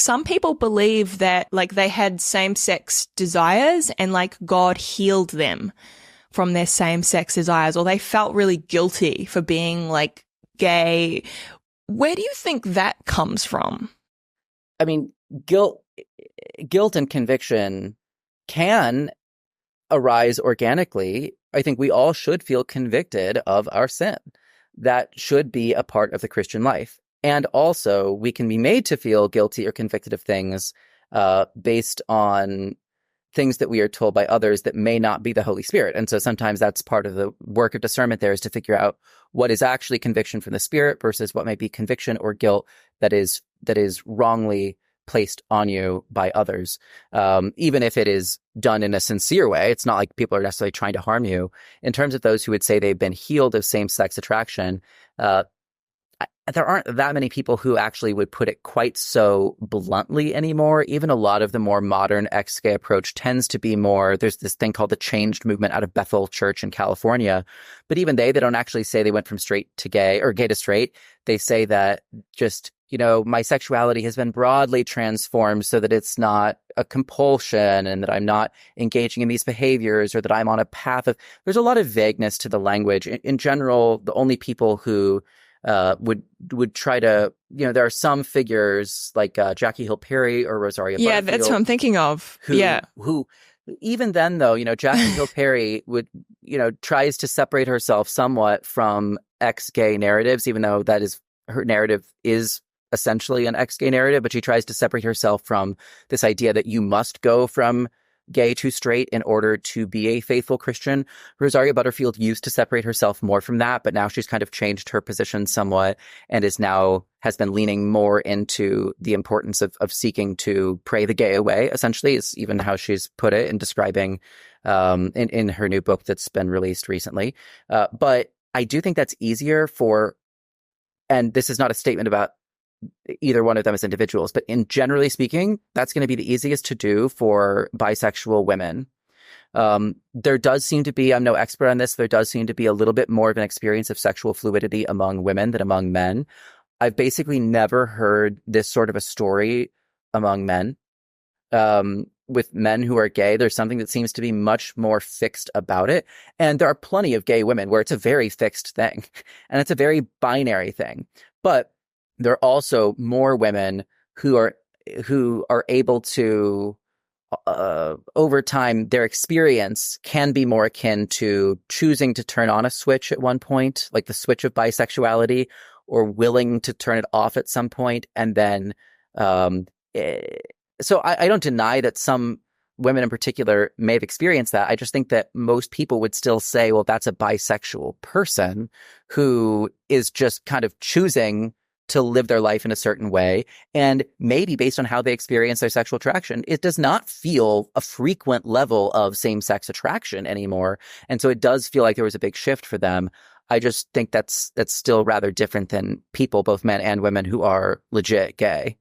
some people believe that like they had same-sex desires and like God healed them from their same-sex desires, or they felt really guilty for being like gay. Where do you think that comes from? I mean, guilt and conviction can arise organically. I think we all should feel convicted of our sin. That should be a part of the Christian life. And also, we can be made to feel guilty or convicted of things based on things that we are told by others that may not be the Holy Spirit. And so sometimes that's part of the work of discernment there, is to figure out what is actually conviction from the Spirit versus what might be conviction or guilt that is wrongly placed on you by others. Even if it is done in a sincere way, it's not like people are necessarily trying to harm you. In terms of those who would say they've been healed of same-sex attraction, there aren't that many people who actually would put it quite so bluntly anymore. Even a lot of the more modern ex-gay approach tends to be more, there's this thing called the Changed movement out of Bethel Church in California. But even they don't actually say they went from straight to gay or gay to straight. They say that just, my sexuality has been broadly transformed so that it's not a compulsion and that I'm not engaging in these behaviors or that I'm on a path of, there's a lot of vagueness to the language. In general, the only people who would try to, there are some figures like Jackie Hill Perry or Rosaria Yeah, Butterfield, that's what I'm thinking of. Who even then though, Jackie Hill Perry would, tries to separate herself somewhat from ex-gay narratives, even though her narrative is essentially an ex-gay narrative, but she tries to separate herself from this idea that you must go from gay to straight in order to be a faithful Christian. Rosaria Butterfield used to separate herself more from that, but now she's kind of changed her position somewhat and has been leaning more into the importance of seeking to pray the gay away, essentially, is even how she's put it in describing in her new book that's been released recently. But I do think that's easier and this is not a statement about either one of them as individuals, but in generally speaking, that's going to be the easiest to do for bisexual women. There does seem to be, I'm no expert on this, there does seem to be a little bit more of an experience of sexual fluidity among women than among men. I've basically never heard this sort of a story among men. With men who are gay, there's something that seems to be much more fixed about it. And there are plenty of gay women where it's a very fixed thing and it's a very binary thing. But there are also more women who are able to, over time, their experience can be more akin to choosing to turn on a switch at one point, like the switch of bisexuality, or willing to turn it off at some point. And then, so I don't deny that some women in particular may have experienced that. I just think that most people would still say, well, that's a bisexual person who is just kind of choosing to live their life in a certain way. And maybe based on how they experience their sexual attraction, it does not feel a frequent level of same-sex attraction anymore. And so it does feel like there was a big shift for them. I just think that's still rather different than people, both men and women, who are legit gay.